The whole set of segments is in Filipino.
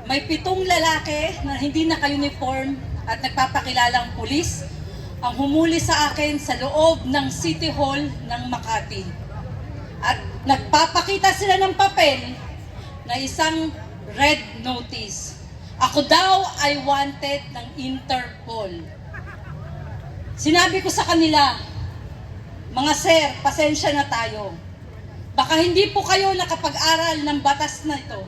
May 7 lalaki na hindi naka-uniform at nagpapakilalang pulis ang humuli sa akin sa loob ng City Hall ng Makati. At nagpapakita sila ng papel na isang red notice. Ako daw ay wanted ng Interpol. Sinabi ko sa kanila, mga sir, pasensya na tayo. Baka hindi po kayo nakapag-aral ng batas na ito.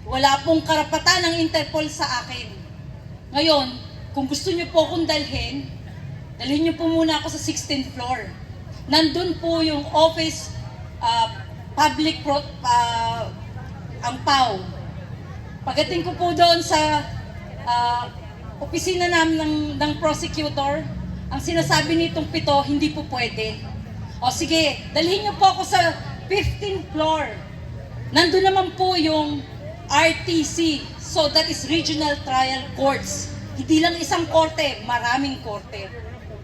Wala pong karapatan ng Interpol sa akin. Ngayon, kung gusto niyo po akong dalhin niyo po muna ako sa 16th floor. Nandun po yung office, ang PAW. Pagdating ko po doon sa opisina namin ng prosecutor, ang sinasabi nitong 7, hindi po pwede. O sige, dalhin niyo po ako sa 15th floor. Nandun naman po yung RTC, so that is Regional Trial Courts. Hindi lang isang korte, maraming korte.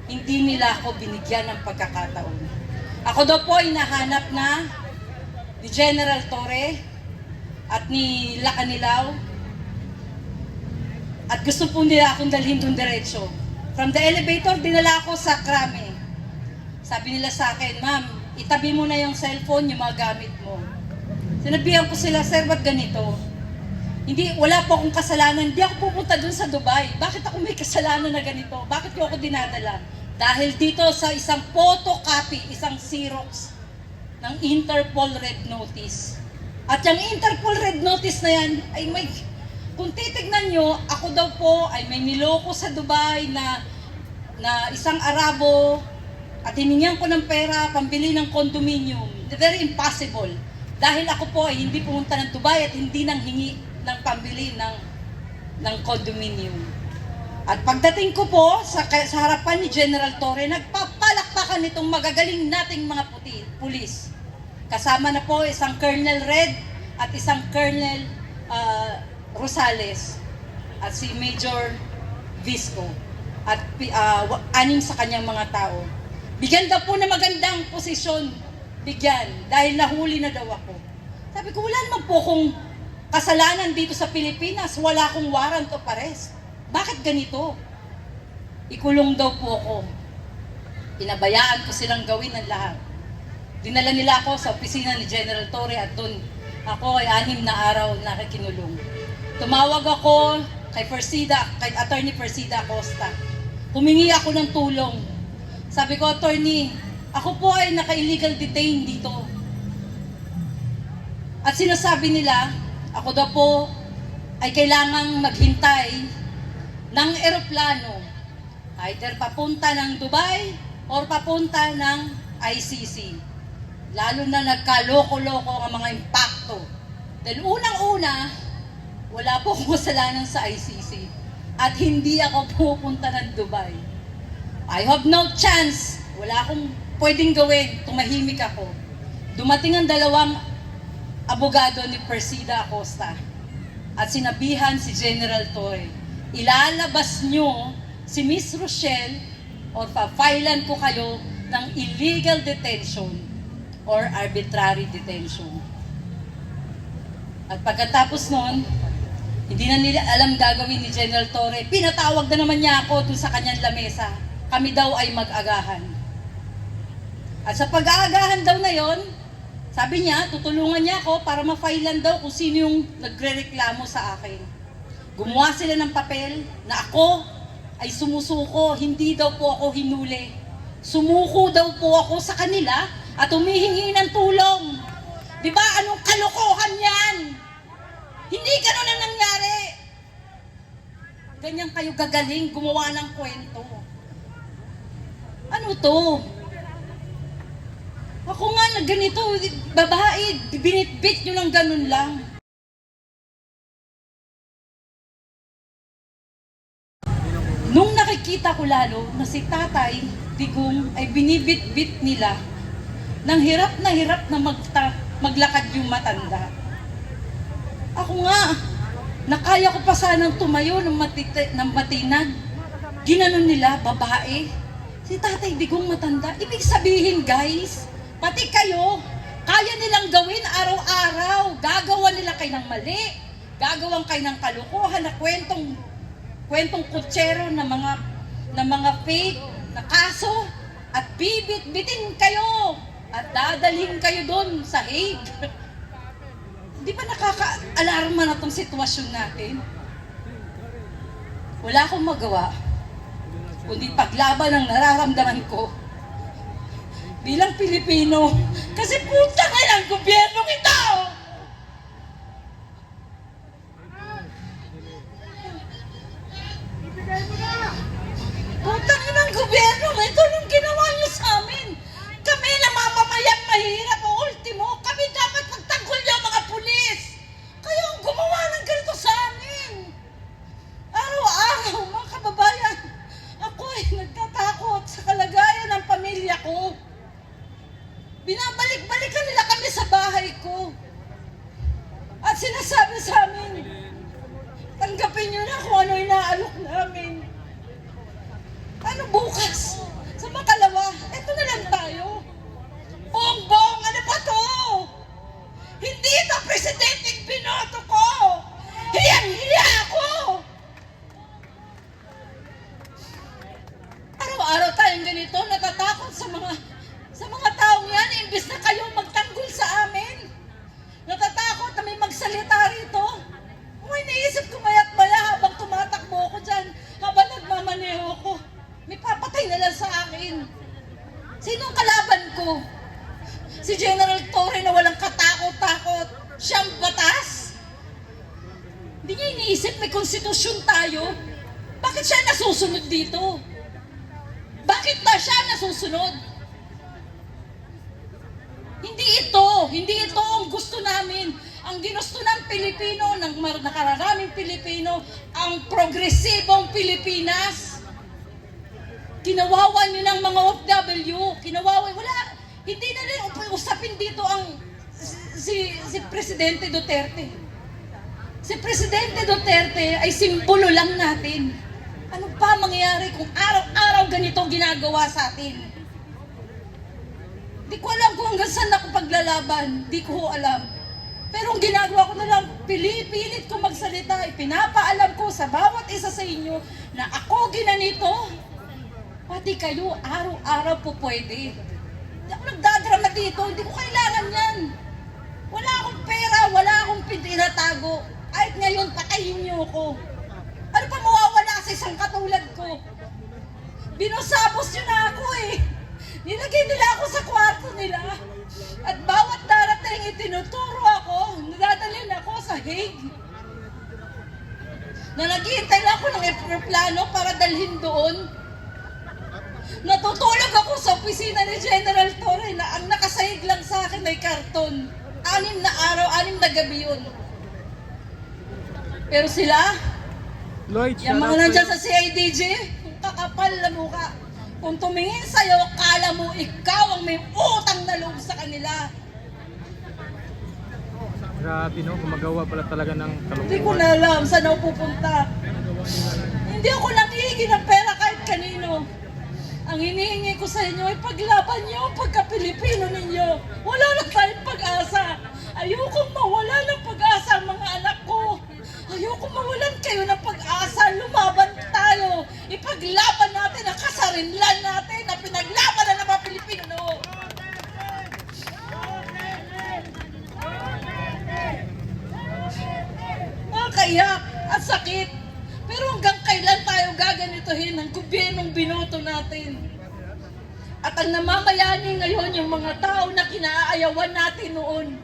Hindi nila ako binigyan ng pagkakataon. Ako daw po hinahanap na ni General Torre at ni Lacanilaw at gusto po nila akong dalhin doon diretso. From the elevator, dinala ako sa krame. Sabi nila sa akin, ma'am, itabi mo na yung cellphone, yung mga gamit mo. Sinabihan ko sila, sir, ba't ganito? Wala po akong kasalanan. Hindi ako pupunta dun sa Dubai. Bakit ako may kasalanan na ganito? Bakit ko ako dinadala? Dahil dito sa isang photocopy, isang Xerox ng Interpol Red Notice. At yung Interpol Red Notice na yan, ay may, kung titignan nyo, ako daw po ay may niloko sa Dubai na isang Arabo at hiningihan ko ng pera, pambili ng condominium. Very impossible. Dahil ako po ay hindi pumunta ng Dubai at hindi nang hingi ng pambili ng condominium. At pagdating ko po sa harapan ni General Torre, nagpapalakpakan itong magagaling nating mga pulis. Kasama na po isang Colonel Red at isang Colonel Rosales at si Major Visco at 6 sa kanyang mga tao. Bigyan daw po na magandang posisyon, bigyan, dahil nahuli na daw ako. Sabi ko, wala naman po kung kasalanan dito sa Pilipinas, wala akong warrant of arrest. Bakit ganito? Ikulong daw po ako. Pinabayaan ko silang gawin ang lahat. Dinala nila ako sa opisina ni General Torre at doon ako ay 6 na araw na kinulong. Tumawag ako kay Attorney Persida Acosta. Humingi ako ng tulong. Sabi ko, Attorney, ako po ay naka-illegal detain dito. At sinasabi nila, ako daw po ay kailangang maghintay ng eroplano, either papunta ng Dubai or papunta ng ICC. Lalo na nagkaloko-loko ang mga impakto. Dahil unang-una, wala po akong kasalanan sa ICC at hindi ako pupunta ng Dubai. I have no chance. Wala akong pwedeng gawin. Tumahimik ako. Dumating ang 2 abogado ni Persida Acosta at sinabihan si General Torre, ilalabas nyo si Miss Rochelle or pa-filean ko kayo ng illegal detention or arbitrary detention. At pagkatapos nun, hindi na nila alam gagawin ni General Torre. Pinatawag na naman niya ako dun sa kanyang lamesa. Kami daw ay mag-agahan. At sa pag-aagahan daw na yon, sabi niya, tutulungan niya ako para ma-filean daw kung sino yung nagre-reklamo sa akin. Gumawa sila ng papel na ako ay sumusuko, hindi daw po ako hinuli. Sumuko daw po ako sa kanila at humihingi ng tulong. Di ba? Anong kalokohan yan? Hindi ganun ang nangyari. Ganyan kayo gagaling gumawa ng kwento. Ano to? Ako nga na ganito, babae, binitbit nyo ng ganun lang. Nung nakikita ko lalo na si Tatay Digong ay binibit-bit nila nang hirap na maglakad yung matanda. Ako nga, nakaya ko pa sanang tumayo ng matinag. Ginanon nila, babae. Si Tatay Digong matanda. Ibig sabihin, guys, pati kayo, kaya nilang gawin araw-araw. Gagawa nila kayo ng mali. gagawang kayo ng kalukuhan na kwentong kutsero na mga fake na kaso at bibit-bitin kayo at dadalhin kayo doon sa Hague. Di ba nakaka-alarma na tong sitwasyon natin? Wala akong magawa kundi paglaban ang nararamdaman ko bilang Pilipino. Kasi putang ina ang gobyernong ito! Putang ina ang gobyernong ito nung ginawa niyo sa amin. Kami na mamamayang mahirap o ultimo, kami dapat magtanggol niyo mga pulis. Kayo ang gumawa ng ganito sa amin. Araw-araw, mga kababayan, ako ay nagtatakot sa kalagayan ng pamilya ko. Binabalik-balikan nila kami sa bahay ko. At sinasabi sa amin, tanggapin niyo na kung ano inaalok namin. Ano bukas? Sa makalawa, eto na lang tayo. Bongbong, ano ba to? Hindi ito presidenteng binoto ko! Hiyang-hiya ako! Araw-araw tayong ganito, natatakot sa mga taong yan, imbis na kayo magtanggol sa amin. Natatakot na may magsalita rito. Kung iniisip ko mayat-maya habang tumatakbo ako dyan, habang nagmamaneho ko, may papatay na lang sa akin. Sinong kalaban ko? Si General Torre na walang katakot-takot. Siyang batas? Hindi niya iniisip may konstitusyon tayo. Bakit siya nasusunod dito? Bakit ba siya nasusunod? Hindi ito ang gusto namin. Ang ginusto ng Pilipino, ng nakararaming Pilipino, ang progresibong Pilipinas. Kinawawan niyo ng mga OFW. Hindi na rin usapin dito ang si Presidente Duterte. Si Presidente Duterte ay simbolo lang natin. Ano pa mangyayari kung araw-araw ganito ginagawa sa atin? Di ko alam kung hanggang saan ako paglalaban. Di ko alam. Pero ang ginagawa ko na lang, pinipilit ko magsalita. Ipinapaalam ko sa bawat isa sa inyo na ako ginanito. Pati kayo, araw-araw po pwede. Hindi ako nagdadrama dito. Hindi ko kailangan yan. Wala akong pera, wala akong pinatago. Kahit ngayon, patayin niyo ako. Ano pa mawawala sa isang katulad ko? Binusabos niyo na ako eh. Nilagay nila ako sa kwarto nila. At bawat darating itinuturo ako, nadadalhin ako sa Hague. Na naghihintay lang ako ng aeroplano para dalhin doon. Natutulog ako sa opisina ni General Torre na ang nakasahig lang sa akin ay karton. 6 na araw, 6 na gabi yun. Pero sila, yung mga nandyan sa CIDG, kakapal na mukha. Kung tumingin sa'yo, kala mo ikaw ang may utang na loob sa kanila. Grabe no, gumagawa pala talaga ng kalungkuhan. Hindi ko na alam saan ako pupunta. Hindi ako nangihingi ng pera kahit kanino. Ang hinihingi ko sa inyo ay paglaban niyo ang pagka-Pilipino ninyo. Wala na tayong pag-asa. Ayokong mawala ng pag-asa ang mga anak ko. Ayokong mawalan kayo ng pag-asa. Lumaban tayo. Ipaglaban natin ang kasarinlan natin na pinaglaban ng mga Pilipino. Nakakaiyak at sakit. Pero hanggang kailan tayo gaganituhin ng gobyernong binoto natin? At ang namamayani ngayon yung mga tao na kinaayawan natin noon.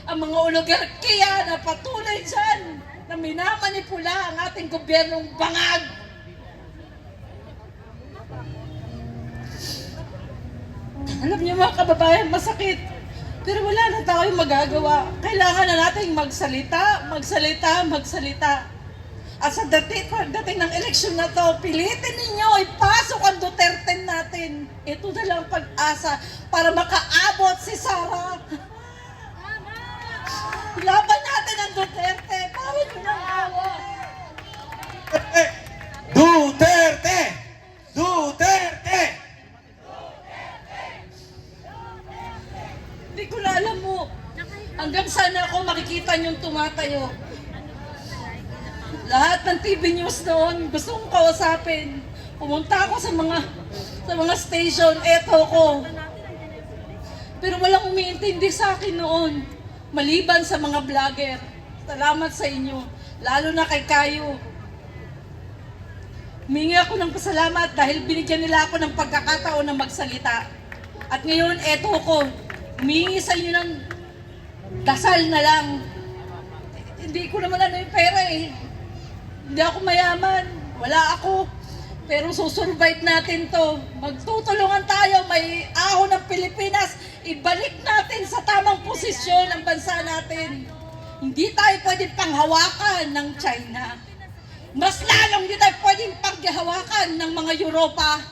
Ang mga oligarkiya na patuloy dyan na minamanipula ang ating gobyernong bangag. Alam niyo mga kababayan, masakit. Pero wala na tayong magagawa. Kailangan na nating magsalita. At sa dating ng eleksyon na to, pilitin ninyo, ipasok ang Duterte natin. Ito na lang pag-asa para makaabot si Sara. Laban natin ang Duterte. Para nyo ng awa. Duterte! Duterte! Hindi ko na alam mo. Hanggang sana ako makikita niyong tumatayo. Lahat ng TV news noon, gusto kong kausapin. Pumunta ako sa mga station, eto ko. Pero walang umiintindi sa akin noon. Maliban sa mga vlogger. Salamat sa inyo. Lalo na kay Kayo. Humingi ako ng pasalamat dahil binigyan nila ako ng pagkakataon na magsalita. At ngayon, eto ko. Humingi sa inyo ng dasal na lang. Hindi ko naman yung pera eh. Hindi ako mayaman. Wala ako. Pero susurvive natin to. Magtutulungan tayo. May ahon ng Pilipinas. Ibalik natin sa tamang posisyon ang bansa natin. Hindi tayo pwedeng panghawakan ng China. Mas lalong hindi tayo pwedeng panghawakan ng mga Europa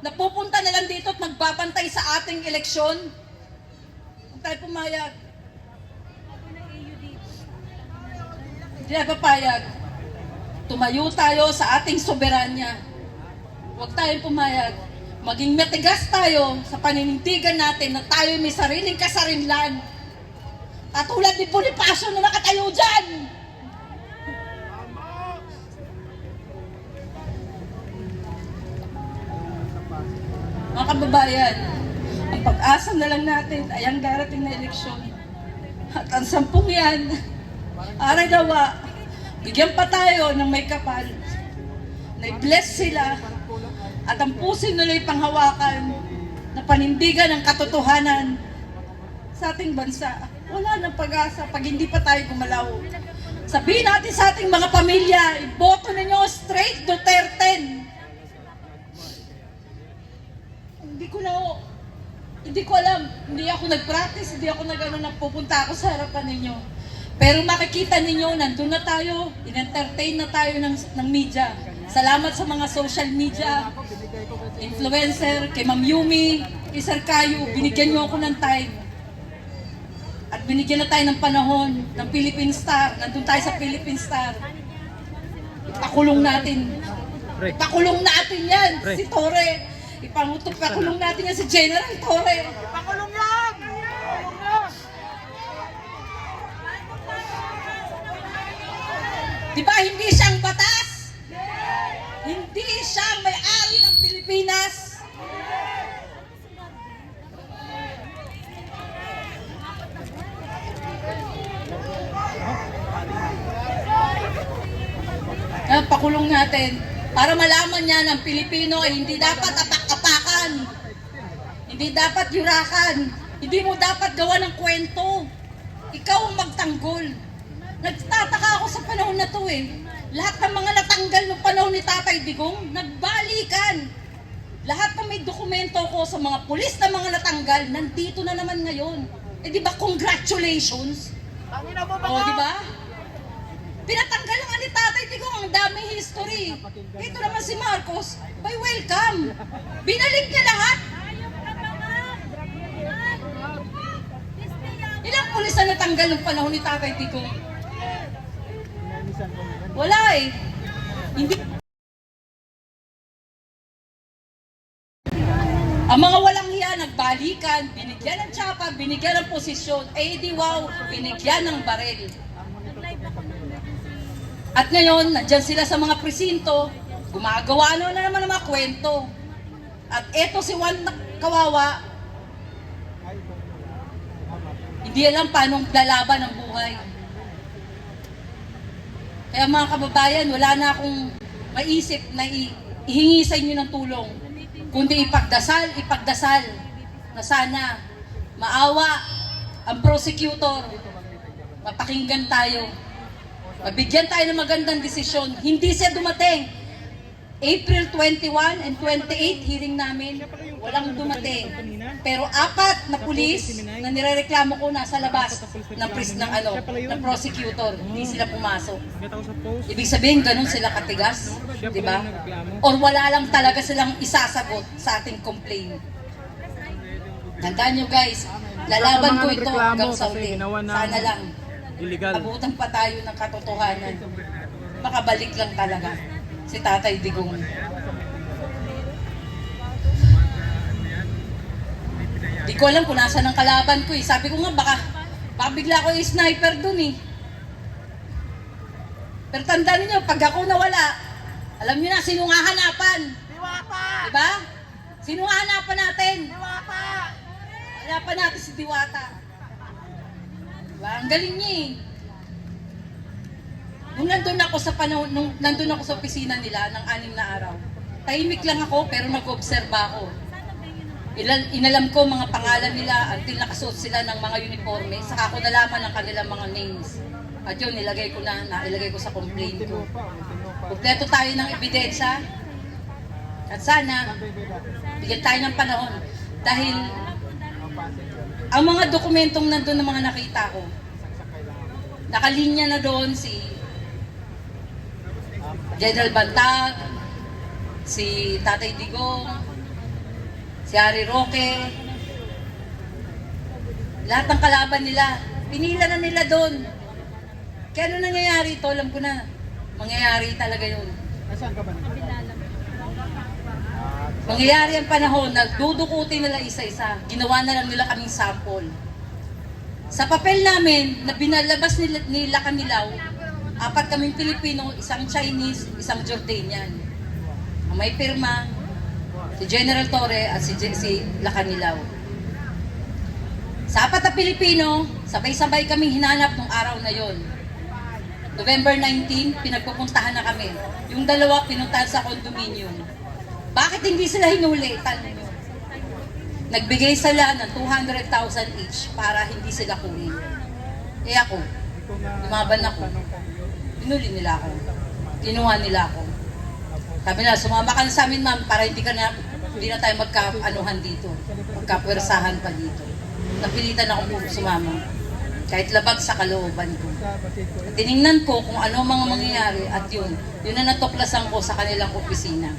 na pupunta na lang dito at magbabantay sa ating eleksyon. Huwag tayo pumayag. Hindi tayo papayag. Tumayo tayo sa ating soberanya. Huwag tayong pumayag. Maging matigas tayo sa paninindigan natin na tayo may sariling kasarinlan. Katulad ni Bonifacio na nakatayo dyan. Mga kababayan, ang pag-asa na lang natin ay ang darating na eleksyon. At ang 10 yan, aray dawa, bigyan pa tayo ng may kapal. Na-bless sila at ang pusin nila'y panghawakan na panindigan ng katotohanan sa ating bansa. Wala nang pag-asa pag hindi pa tayo gumalaw. Sabihin natin sa ating mga pamilya, iboto ninyo straight Duterte. Hindi ko alam, hindi ako nag-practice, hindi ako nagpupunta ako sa harapan ninyo. Pero makikita ninyo, nandun na tayo, in-entertain na tayo ng media. Salamat sa mga social media, influencer, kay Ma'am Yumi, kay Sir Kayo, binigyan nyo ako ng time. At binigyan na tayo ng panahon ng Philippine Star, nandun tayo sa Philippine Star. Ipakulong natin. Ipakulong natin yan, si Torre. Ipakulong natin yan si General Torre. Pakulong yan! Di ba hindi siyang batas? Hindi siyang may-ari ng Pilipinas. Pakulong natin para malaman niya ng Pilipino ay hindi dapat apak-apakan. Hindi dapat yurakan. Hindi mo dapat gawa ng kwento. Ikaw ang magtanggol. Nagtataka ako sa panahon na to eh. Lahat ng mga natanggal ng panahon ni Tatay Digong, nagbalikan. Lahat ng may dokumento ko sa mga pulis na mga natanggal, nandito na naman ngayon. Eh di ba congratulations? O di ba? Pinatanggal nga ni Tatay Digong, ang daming history. Ito naman si Marcos, by welcome. Binalik niya lahat. Ilang pulis na natanggal ng panahon ni Tatay Digong? Wala eh. Hindi. Ang mga walang hiya, nagbalikan, binigyan ng tsapa, binigyan ng posisyon, eh di wow, binigyan ng barel. At ngayon, nandyan sila sa mga presinto, gumagawa na naman ng mga kwento. At eto si Juan Kawawa, hindi alam paano lalaban ang buhay. Kaya mga kababayan, wala na akong maisip na ihingi sa inyo ng tulong. Kundi ipagdasal na sana maawa ang prosecutor, mapakinggan tayo, mabigyan tayo ng magandang desisyon. Hindi siya dumating. April 21 and 28, hearing namin, walang dumating. Pero 4 na pulis na nirereklamo ko nasa labas ng prosecutor. Hindi sila pumasok. Ibig sabihin, ganun sila katigas. Di ba? Or wala lang talaga silang isasagot sa ating complaint. Tandaan nyo guys, lalaban ko ito hanggang sa uli. Sana lang, abutan pa tayo ng katotohanan. Makabalik lang talaga si Tatay Digong. Di ko alam kung nasa ng kalaban ko eh. Sabi ko nga baka bigla ko i-sniper dun eh. Pero tandaan niyo, pag ako nawala, alam niyo na, sinong hahanapan? Diwata! Diba? Sino hahanapan natin? Diwata! Hanapan natin si Diwata. Diba? Ang galing niya eh. Nung nandun ako sa panahon, nung nandun ako sa opisina nila ng 6 na araw, tahimik lang ako pero nag-obserba ako. Inalam ko mga pangalan nila until nakasuot sila ng mga uniforme, saka ako nalaman ang kanilang mga names. At yun, nailagay ko sa complaint ko. Kompleto tayo ng ebidensya. At sana, bigyan tayo ng panahon. Dahil, ang mga dokumentong nandun na mga nakita ko, nakalinya na doon si General Bantag, si Tatay Digong, si Harry Roque, lahat ng kalaban nila, pinila na nila doon. Kaya ano nangyayari ito, alam ko na, mangyayari talaga yun. Nasaan ka ba? Mangyayari ang panahon, nagdudukutin nila isa-isa, ginawa na lang nila kaming sample. Sa papel namin, na binalabas nila Kanilaw, 4 kaming Pilipino, isang Chinese, isang Jordanian. Ang may pirma, si General Torre at si Lacanilaw. Sa 4 na Pilipino, sabay-sabay kaming hinanap nung araw na yon. November 19, pinagpupuntahan na kami. Yung 2, pinuntahan sa condominium. Bakit hindi sila hinuli? Tanong nyo. Nagbigay sila ng 200,000 each para hindi sila kunin. Eh ako, lumaban ako. Hinuli nila ako. Kinuha nila ako. Sabi nila, sumama ka na sa amin, ma'am, para hindi na tayo magka-anuhan dito. Magkapwersahan pa dito. Napilitan ako sumama. Kahit labag sa kalooban ko. Tiningnan ko kung ano mga mangyayari at yun na natuklasan ko sa kanilang opisina.